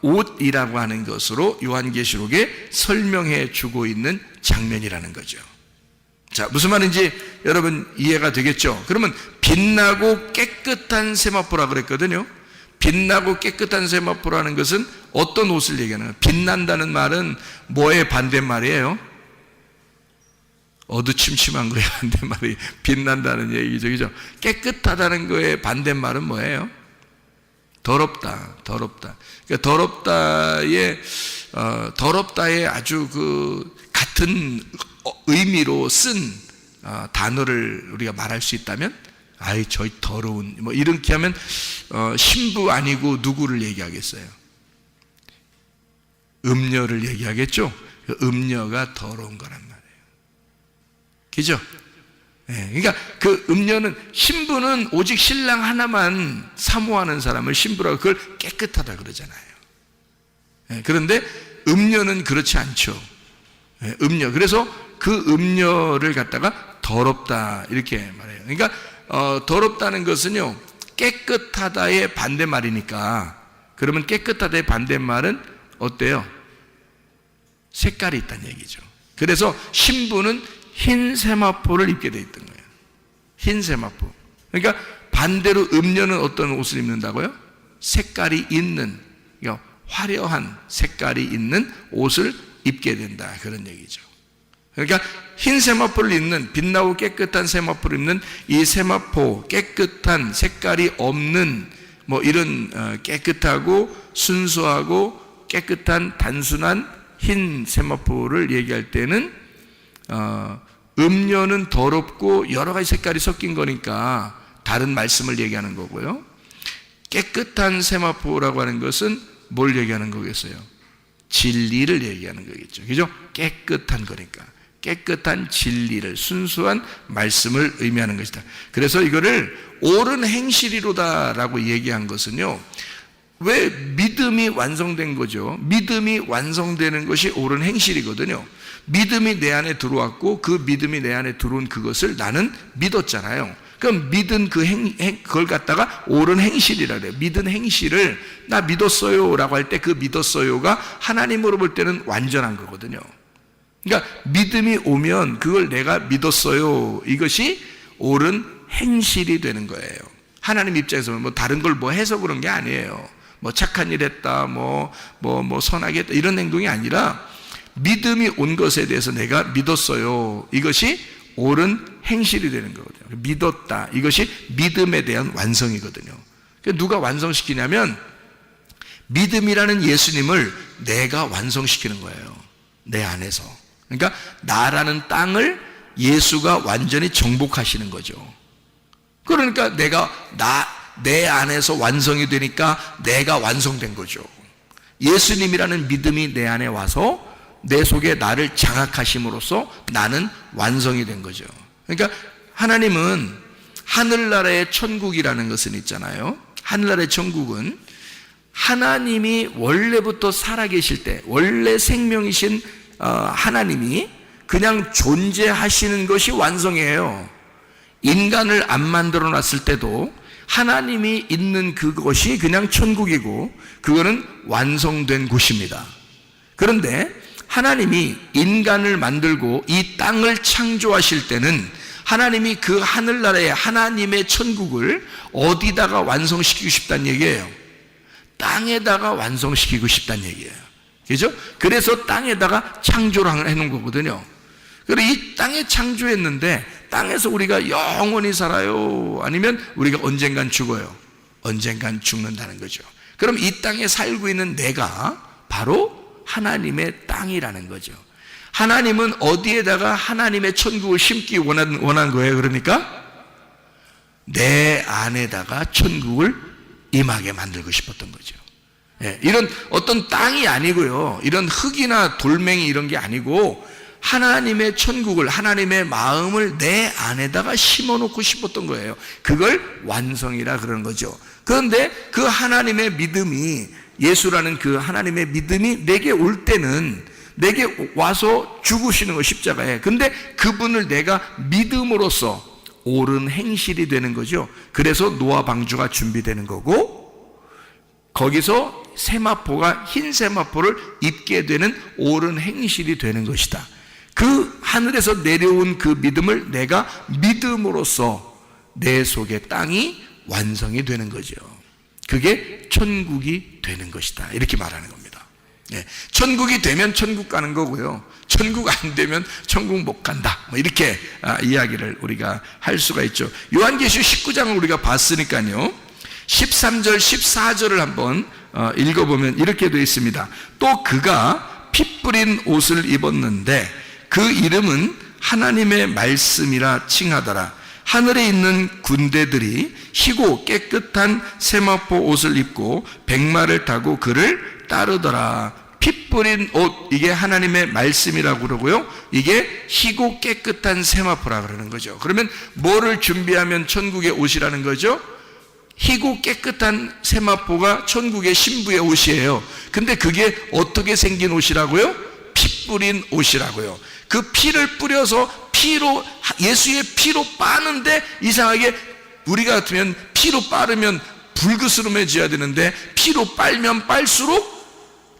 S2: 옷이라고 하는 것으로 요한계시록에 설명해 주고 있는 장면이라는 거죠. 자, 무슨 말인지 여러분 이해가 되겠죠? 그러면 빛나고 깨끗한 세마포라 그랬거든요. 빛나고 깨끗한 세마포라는 것은 어떤 옷을 얘기하는 거예요? 빛난다는 말은 뭐의 반대말이에요? 어두침침한 거에 반대말이 빛난다는 얘기죠, 그죠? 깨끗하다는 거에 반대말은 뭐예요? 더럽다, 더럽다. 그러니까 더럽다의 아주 그 같은 의미로 쓴 단어를 우리가 말할 수 있다면, 아이 저희 더러운, 뭐 이렇게 하면 신부 아니고 누구를 얘기하겠어요? 음녀를 얘기하겠죠? 그 음녀가 더러운 거란 말이에요. 그죠? 네, 그러니까 그 음녀는, 신부는 오직 신랑 하나만 사모하는 사람을 신부라고, 그걸 깨끗하다 그러잖아요. 네, 그런데 음녀는 그렇지 않죠. 네, 음녀. 그래서 그 음녀를 갖다가 더럽다 이렇게 말해요. 그러니까 더럽다는 것은요, 깨끗하다의 반대말이니까, 그러면 깨끗하다의 반대말은 어때요? 색깔이 있다는 얘기죠. 그래서 신부는 흰 세마포를 입게 돼 있던 거예요. 흰 세마포. 그러니까 반대로 음녀는 어떤 옷을 입는다고요? 색깔이 있는, 그러니까 화려한 색깔이 있는 옷을 입게 된다, 그런 얘기죠. 그러니까 흰 세마포를 입는, 빛나고 깨끗한 세마포를 입는 이 세마포, 깨끗한, 색깔이 없는, 뭐 이런 깨끗하고 순수하고 깨끗한 단순한 흰 세마포를 얘기할 때는 음료는 더럽고 여러 가지 색깔이 섞인 거니까 다른 말씀을 얘기하는 거고요. 깨끗한 세마포라고 하는 것은 뭘 얘기하는 거겠어요? 진리를 얘기하는 거겠죠. 그죠? 깨끗한 거니까. 깨끗한 진리를, 순수한 말씀을 의미하는 것이다. 그래서 이거를 옳은 행실이로다라고 얘기한 것은요, 왜 믿음이 완성된 거죠? 믿음이 완성되는 것이 옳은 행실이거든요. 믿음이 내 안에 들어왔고 그 믿음이 내 안에 들어온 그것을 나는 믿었잖아요. 그럼 믿은 그걸 갖다가 옳은 행실이라 그래요. 믿은 행실을 나 믿었어요 라고 할 때 그 믿었어요가 하나님으로 볼 때는 완전한 거거든요. 그러니까 믿음이 오면 그걸 내가 믿었어요, 이것이 옳은 행실이 되는 거예요. 하나님 입장에서는 뭐 다른 걸 뭐 해서 그런 게 아니에요. 뭐 착한 일 했다, 뭐 선하게 했다, 이런 행동이 아니라 믿음이 온 것에 대해서 내가 믿었어요, 이것이 옳은 행실이 되는 거거든요. 믿었다, 이것이 믿음에 대한 완성이거든요. 누가 완성시키냐면 믿음이라는 예수님을 내가 완성시키는 거예요. 내 안에서. 그러니까 나라는 땅을 예수가 완전히 정복하시는 거죠. 그러니까 내 안에서 완성이 되니까 내가 완성된 거죠. 예수님이라는 믿음이 내 안에 와서 내 속에 나를 장악하심으로써 나는 완성이 된 거죠. 그러니까 하나님은 하늘나라의 천국이라는 것은 있잖아요. 하늘나라의 천국은 하나님이 원래부터 살아계실 때, 원래 생명이신 하나님이 그냥 존재하시는 것이 완성이에요. 인간을 안 만들어 놨을 때도 하나님이 있는 그것이 그냥 천국이고 그거는 완성된 곳입니다. 그런데 하나님이 인간을 만들고 이 땅을 창조하실 때는 하나님이 그 하늘나라의 하나님의 천국을 어디다가 완성시키고 싶다는 얘기예요. 땅에다가 완성시키고 싶다는 얘기예요. 그죠? 그래서 땅에다가 창조를 해놓은 거거든요. 그리고 이 땅에 창조했는데 땅에서 우리가 영원히 살아요? 아니면 우리가 언젠간 죽어요? 언젠간 죽는다는 거죠. 그럼 이 땅에 살고 있는 내가 바로 하나님의 땅이라는 거죠. 하나님은 어디에다가 하나님의 천국을 심기 원한 거예요? 그러니까 내 안에다가 천국을 임하게 만들고 싶었던 거죠. 예, 이런 어떤 땅이 아니고요, 이런 흙이나 돌멩이 이런 게 아니고 하나님의 천국을, 하나님의 마음을 내 안에다가 심어놓고 싶었던 거예요. 그걸 완성이라 그러는 거죠. 그런데 그 하나님의 믿음이, 예수라는 그 하나님의 믿음이 내게 올 때는 내게 와서 죽으시는 거, 십자가에. 근데 그분을 내가 믿음으로써 옳은 행실이 되는 거죠. 그래서 노아 방주가 준비되는 거고, 거기서 세마포가 흰 세마포를 입게 되는 옳은 행실이 되는 것이다. 그 하늘에서 내려온 그 믿음을 내가 믿음으로써 내 속의 땅이 완성이 되는 거죠. 그게 천국이 되는 것이다, 이렇게 말하는 겁니다. 네, 천국이 되면 천국 가는 거고요, 천국 안 되면 천국 못 간다, 이렇게 이야기를 우리가 할 수가 있죠. 요한계시록 19장을 우리가 봤으니까요, 13절 14절을 한번 읽어보면 이렇게 되어 있습니다. 또 그가 피 뿌린 옷을 입었는데 그 이름은 하나님의 말씀이라 칭하더라. 하늘에 있는 군대들이 희고 깨끗한 세마포 옷을 입고 백마를 타고 그를 따르더라. 피 뿌린 옷, 이게 하나님의 말씀이라고 그러고요, 이게 희고 깨끗한 세마포라 그러는 거죠. 그러면 뭐를 준비하면 천국의 옷이라는 거죠? 희고 깨끗한 세마포가 천국의 신부의 옷이에요. 근데 그게 어떻게 생긴 옷이라고요? 피 뿌린 옷이라고요. 그 피를 뿌려서 피로, 예수의 피로 빠는데, 이상하게 우리 같으면 피로 빠르면 불그스름해져야 되는데 피로 빨면 빨수록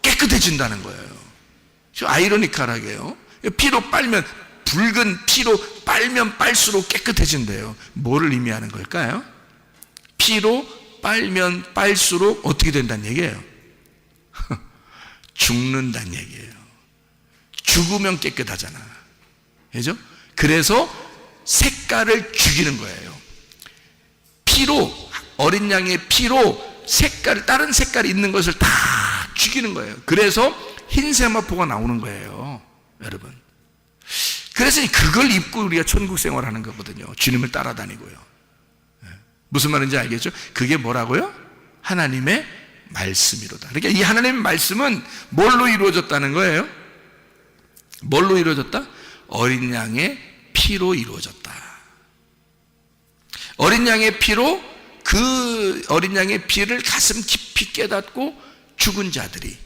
S2: 깨끗해진다는 거예요. 아이러니컬하게요. 피로 빨면, 붉은 피로 빨면 빨수록 깨끗해진대요. 뭐를 의미하는 걸까요? 피로 빨면 빨수록 어떻게 된다는 얘기예요? 죽는다는 얘기예요. 죽으면 깨끗하잖아. 그죠? 그래서 색깔을 죽이는 거예요. 피로, 어린 양의 피로 색깔, 다른 색깔이 있는 것을 다 죽이는 거예요. 그래서 흰 세마포가 나오는 거예요, 여러분. 그래서 그걸 입고 우리가 천국 생활하는 거거든요. 주님을 따라다니고요. 무슨 말인지 알겠죠? 그게 뭐라고요? 하나님의 말씀이로다. 그러니까 이 하나님의 말씀은 뭘로 이루어졌다는 거예요? 뭘로 이루어졌다? 어린 양의 피로 이루어졌다. 어린 양의 피로, 그 어린 양의 피를 가슴 깊이 깨닫고 죽은 자들이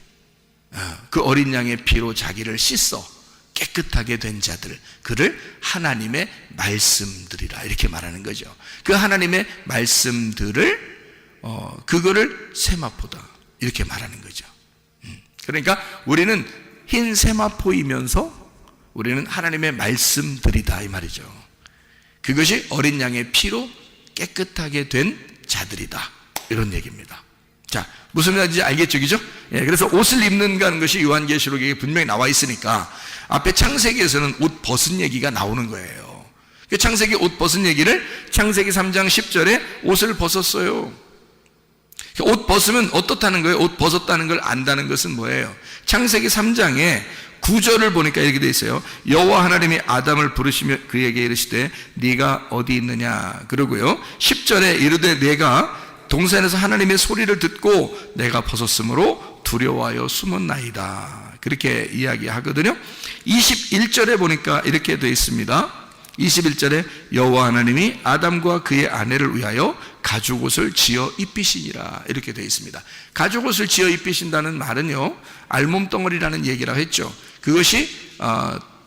S2: 그 어린 양의 피로 자기를 씻어 깨끗하게 된 자들, 그를 하나님의 말씀들이라 이렇게 말하는 거죠. 그 하나님의 말씀들을 그거를 세마포다 이렇게 말하는 거죠. 그러니까 우리는 흰 세마포이면서 우리는 하나님의 말씀들이다 이 말이죠. 그것이 어린 양의 피로 깨끗하게 된 자들이다, 이런 얘기입니다. 자, 무슨 말인지 알겠죠, 그죠? 예, 그래서 옷을 입는다는 것이 요한계시록에 분명히 나와 있으니까 앞에 창세기에서는 옷 벗은 얘기가 나오는 거예요. 그 창세기 옷 벗은 얘기를 창세기 3장 10절에 옷을 벗었어요. 옷 벗으면 어떻다는 거예요? 옷 벗었다는 걸 안다는 것은 뭐예요? 창세기 3장에 9절을 보니까 이렇게 돼 있어요. 여호와 하나님이 아담을 부르시며 그에게 이르시되 네가 어디 있느냐 그러고요. 10절에 이르되 내가 동산에서 하나님의 소리를 듣고 내가 벗었으므로 두려워하여 숨었나이다. 그렇게 이야기하거든요. 21절에 보니까 이렇게 되어 있습니다. 21절에 여호와 하나님이 아담과 그의 아내를 위하여 가죽옷을 지어 입히시니라 이렇게 되어 있습니다. 가죽옷을 지어 입히신다는 말은요, 알몸덩어리라는 얘기라고 했죠. 그것이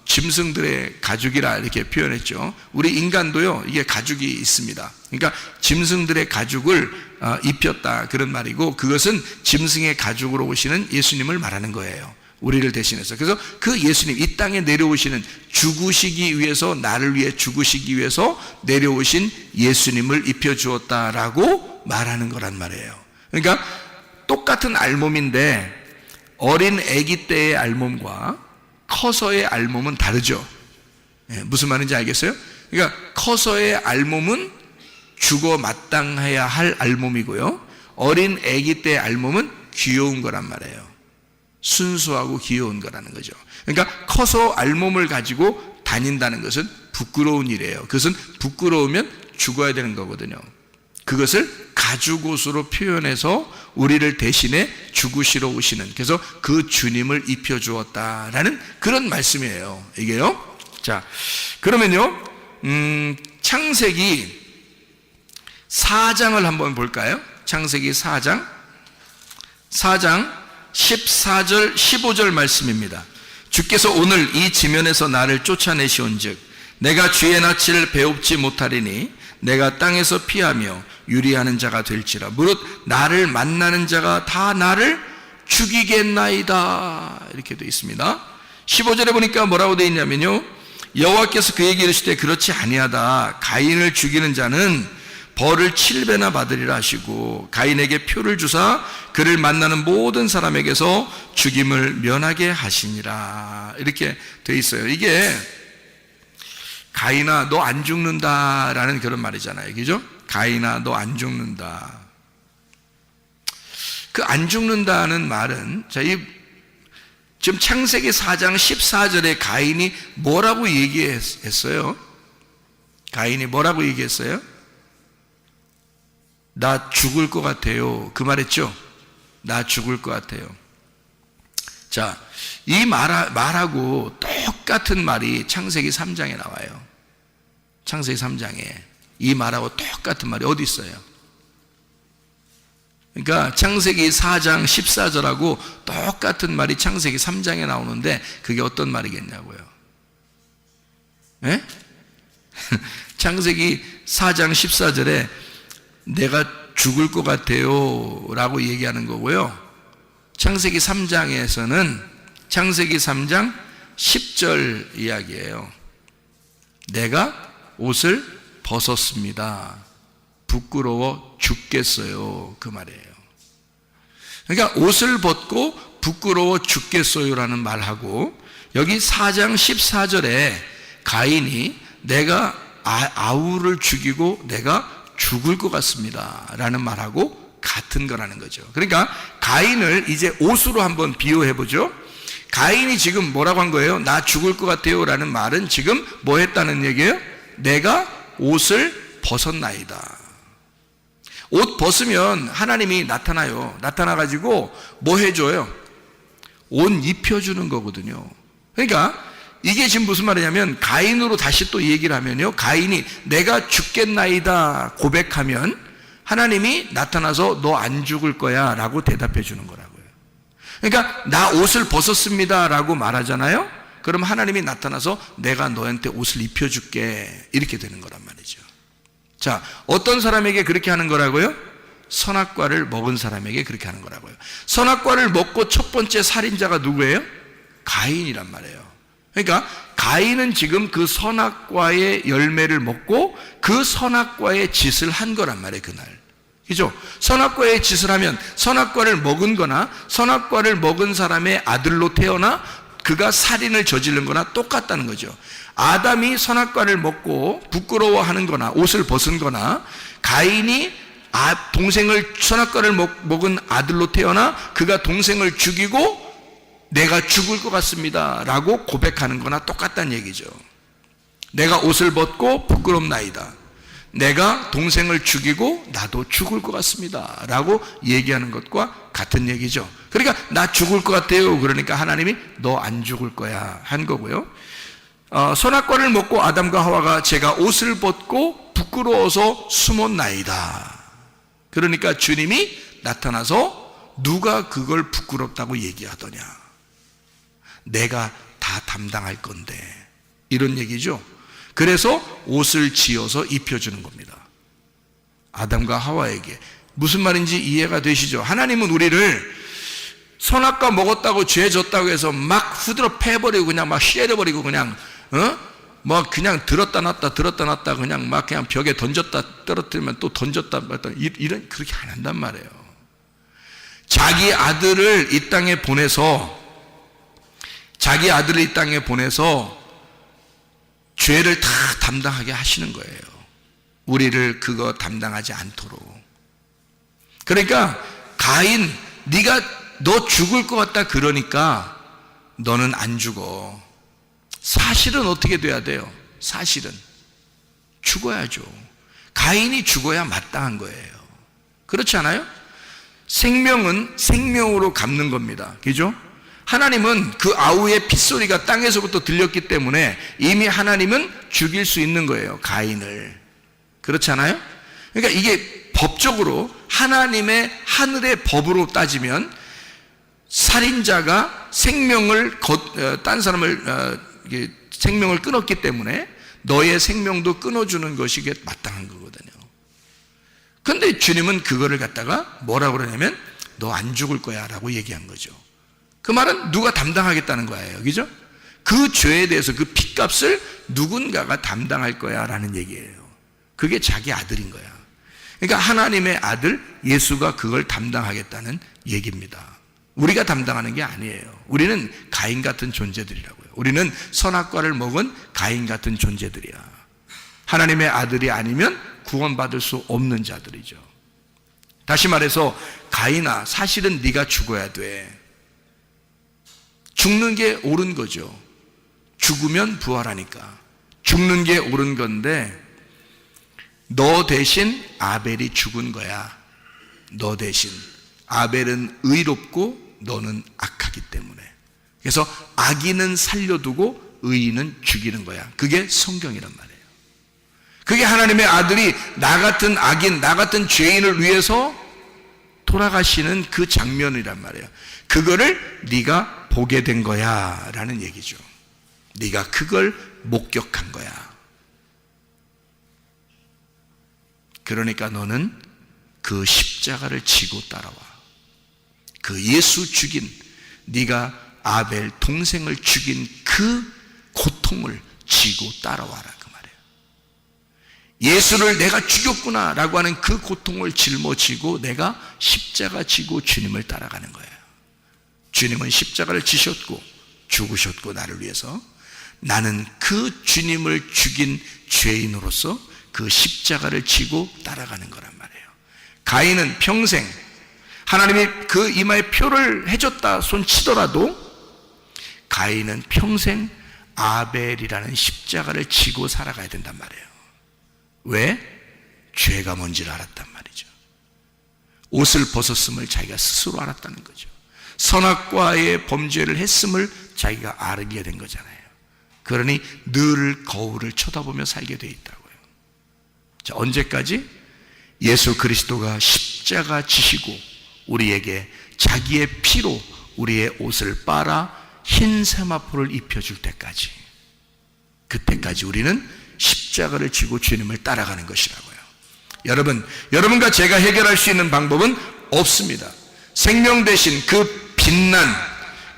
S2: 짐승들의 가죽이라 이렇게 표현했죠. 우리 인간도요, 이게 가죽이 있습니다. 그러니까 짐승들의 가죽을 입혔다 그런 말이고, 그것은 짐승의 가죽으로 오시는 예수님을 말하는 거예요. 우리를 대신해서. 그래서 그 예수님, 이 땅에 내려오시는, 죽으시기 위해서, 나를 위해 죽으시기 위해서 내려오신 예수님을 입혀주었다라고 말하는 거란 말이에요. 그러니까 똑같은 알몸인데 어린 아기 때의 알몸과 커서의 알몸은 다르죠. 무슨 말인지 알겠어요? 그러니까 커서의 알몸은 죽어 마땅해야 할 알몸이고요, 어린 아기 때의 알몸은 귀여운 거란 말이에요. 순수하고 귀여운 거라는 거죠. 그러니까 커서 알몸을 가지고 다닌다는 것은 부끄러운 일이에요. 그것은 부끄러우면 죽어야 되는 거거든요. 그것을 가죽옷으로 표현해서 우리를 대신해 죽으시러 오시는, 그래서 그 주님을 입혀주었다라는 그런 말씀이에요, 이게요. 자, 그러면요, 창세기 4장을 한번 볼까요? 창세기 4장 14절 15절 말씀입니다. 주께서 오늘 이 지면에서 나를 쫓아내시온즉 내가 주의 낯을 배웁지 못하리니 내가 땅에서 피하며 유리하는 자가 될지라. 무릇 나를 만나는 자가 다 나를 죽이겠나이다. 이렇게 되어 있습니다. 15절에 보니까 뭐라고 되어 있냐면요, 여호와께서 그에게 이르시되 그렇지 아니하다. 가인을 죽이는 자는 벌을 7배나 받으리라 하시고 가인에게 표를 주사 그를 만나는 모든 사람에게서 죽임을 면하게 하시니라. 이렇게 되어 있어요. 이게 가인아 너 안 죽는다라는 그런 말이잖아요, 그죠? 가인아 너 안 죽는다. 그 안 죽는다는 말은, 자, 지금 창세기 4장 14절에 가인이 뭐라고 얘기했어요? 가인이 뭐라고 얘기했어요? 나 죽을 것 같아요. 그 말했죠? 나 죽을 것 같아요. 자, 이 말하고 똑같은 말이 창세기 3장에 나와요. 창세기 3장에 이 말하고 똑같은 말이 어디 있어요? 그러니까 창세기 4장 14절하고 똑같은 말이 창세기 3장에 나오는데 그게 어떤 말이겠냐고요? 예? 창세기 4장 14절에 내가 죽을 것 같아요 라고 얘기하는 거고요, 창세기 3장에서는 창세기 3장 10절 이야기예요. 내가 옷을 벗었습니다. 부끄러워 죽겠어요. 그 말이에요. 그러니까 옷을 벗고 부끄러워 죽겠어요라는 말하고, 여기 4장 14절에 가인이 내가 아우를 죽이고 내가 죽을 것 같습니다 라는 말하고 같은 거라는 거죠. 그러니까 가인을 이제 옷으로 한번 비유해 보죠. 가인이 지금 뭐라고 한 거예요? 나 죽을 것 같아요 라는 말은 지금 뭐 했다는 얘기예요? 내가 옷을 벗었나이다. 옷 벗으면 하나님이 나타나요. 나타나가지고 뭐 해줘요? 옷 입혀주는 거거든요. 그러니까 이게 지금 무슨 말이냐면, 가인으로 다시 또 얘기를 하면요, 가인이 내가 죽겠나이다 고백하면 하나님이 나타나서 너 안 죽을 거야 라고 대답해 주는 거라고요. 그러니까 나 옷을 벗었습니다 라고 말하잖아요. 그럼 하나님이 나타나서 내가 너한테 옷을 입혀줄게 이렇게 되는 거란 말이죠. 자, 어떤 사람에게 그렇게 하는 거라고요? 선악과를 먹은 사람에게 그렇게 하는 거라고요. 선악과를 먹고 첫 번째 살인자가 누구예요? 가인이란 말이에요. 그러니까 가인은 지금 그 선악과의 열매를 먹고 그 선악과의 짓을 한 거란 말이에요, 그날. 그죠? 선악과의 짓을 하면 선악과를 먹은 거나 선악과를 먹은 사람의 아들로 태어나 그가 살인을 저지른 거나 똑같다는 거죠. 아담이 선악과를 먹고 부끄러워하는 거나 옷을 벗은 거나 가인이 동생을 선악과를 먹은 아들로 태어나 그가 동생을 죽이고 내가 죽을 것 같습니다 라고 고백하는 거나 똑같다는 얘기죠. 내가 옷을 벗고 부끄럽나이다. 내가 동생을 죽이고 나도 죽을 것 같습니다 라고 얘기하는 것과 같은 얘기죠. 그러니까 나 죽을 것 같아요. 그러니까 하나님이 너 안 죽을 거야 한 거고요. 선악과를 먹고 아담과 하와가 제가 옷을 벗고 부끄러워서 숨었나이다. 그러니까 주님이 나타나서 누가 그걸 부끄럽다고 얘기하더냐, 내가 다 담당할 건데, 이런 얘기죠. 그래서 옷을 지어서 입혀주는 겁니다. 아담과 하와에게. 무슨 말인지 이해가 되시죠? 하나님은 우리를 선악과 먹었다고 죄 졌다고 해서 막 후드러 패버리고 그냥 막 쉐려버리고 그냥 뭐 그냥 들었다 놨다 그냥 막 그냥 벽에 던졌다 떨어뜨리면 또 던졌다 이런, 그렇게 안 한단 말이에요. 자기 아들을 이 땅에 보내서 죄를 다 담당하게 하시는 거예요. 우리를 그거 담당하지 않도록. 그러니까 가인, 너 죽을 것 같다 그러니까 너는 안 죽어. 사실은 어떻게 돼야 돼요? 사실은 죽어야죠. 가인이 죽어야 마땅한 거예요. 그렇지 않아요? 생명은 생명으로 갚는 겁니다. 그죠? 하나님은 그 아우의 핏소리가 땅에서부터 들렸기 때문에 이미 하나님은 죽일 수 있는 거예요, 가인을. 그렇지 않아요? 그러니까 이게 법적으로 하나님의 하늘의 법으로 따지면 살인자가 딴 사람을 생명을 끊었기 때문에 너의 생명도 끊어주는 것이 마땅한 거거든요. 그런데 주님은 그거를 갖다가 뭐라고 그러냐면 너 안 죽을 거야 라고 얘기한 거죠. 그 말은 누가 담당하겠다는 거예요. 그죠? 그 죄에 대해서 그 핏값을 누군가가 담당할 거야 라는 얘기예요. 그게 자기 아들인 거야. 그러니까 하나님의 아들 예수가 그걸 담당하겠다는 얘기입니다. 우리가 담당하는 게 아니에요. 우리는 가인 같은 존재들이라고요. 우리는 선악과를 먹은 가인 같은 존재들이야. 하나님의 아들이 아니면 구원받을 수 없는 자들이죠. 다시 말해서 가인아, 사실은 네가 죽어야 돼. 죽는 게 옳은 거죠. 죽으면 부활하니까 죽는 게 옳은 건데 너 대신 아벨이 죽은 거야. 너 대신. 아벨은 의롭고 너는 악하기 때문에. 그래서 악인은 살려두고 의인은 죽이는 거야. 그게 성경이란 말이에요. 그게 하나님의 아들이 나 같은 악인, 나 같은 죄인을 위해서 돌아가시는 그 장면이란 말이에요. 그거를 네가 보게 된 거야 라는 얘기죠. 네가 그걸 목격한 거야. 그러니까 너는 그 십자가를 지고 따라와. 그 예수 죽인, 네가 아벨 동생을 죽인 그 고통을 지고 따라와라 그 말이에요. 예수를 내가 죽였구나 라고 하는 그 고통을 짊어지고 내가 십자가 지고 주님을 따라가는 거예요. 주님은 십자가를 지셨고 죽으셨고 나를 위해서, 나는 그 주님을 죽인 죄인으로서 그 십자가를 지고 따라가는 거란 말이에요. 가인은 평생 하나님이 그 이마에 표를 해줬다 손 치더라도 가인은 평생 아벨이라는 십자가를 지고 살아가야 된단 말이에요. 왜? 죄가 뭔지를 알았단 말이죠. 옷을 벗었음을 자기가 스스로 알았다는 거죠. 선악과의 범죄를 했음을 자기가 알게 된 거잖아요. 그러니 늘 거울을 쳐다보며 살게 돼 있다고요. 자, 언제까지? 예수 그리스도가 십자가 지시고 우리에게 자기의 피로 우리의 옷을 빨아 흰 세마포를 입혀줄 때까지, 그때까지 우리는 십자가를 지고 주님을 따라가는 것이라고요. 여러분과 제가 해결할 수 있는 방법은 없습니다. 생명 대신 그 빛난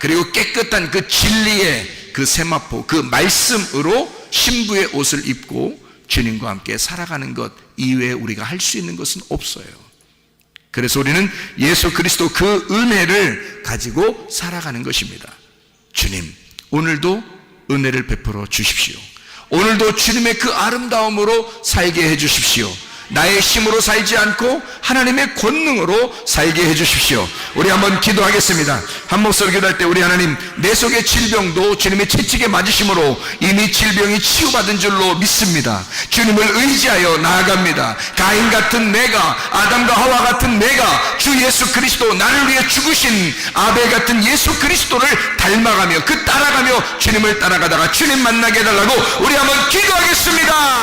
S2: 그리고 깨끗한 그 진리의 그 세마포, 그 말씀으로 신부의 옷을 입고 주님과 함께 살아가는 것 이외에 우리가 할 수 있는 것은 없어요. 그래서 우리는 예수 그리스도 그 은혜를 가지고 살아가는 것입니다. 주님, 오늘도 은혜를 베풀어 주십시오. 오늘도 주님의 그 아름다움으로 살게 해 주십시오. 나의 힘으로 살지 않고 하나님의 권능으로 살게 해주십시오. 우리 한번 기도하겠습니다. 한 목소리 기도할 때 우리 하나님, 내 속의 질병도 주님의 채찍에 맞으심으로 이미 질병이 치유받은 줄로 믿습니다. 주님을 의지하여 나아갑니다. 가인 같은 내가, 아담과 하와 같은 내가 주 예수 그리스도, 나를 위해 죽으신 아벨 같은 예수 그리스도를 닮아가며 따라가며 주님을 따라가다가 주님 만나게 해달라고 우리 한번 기도하겠습니다.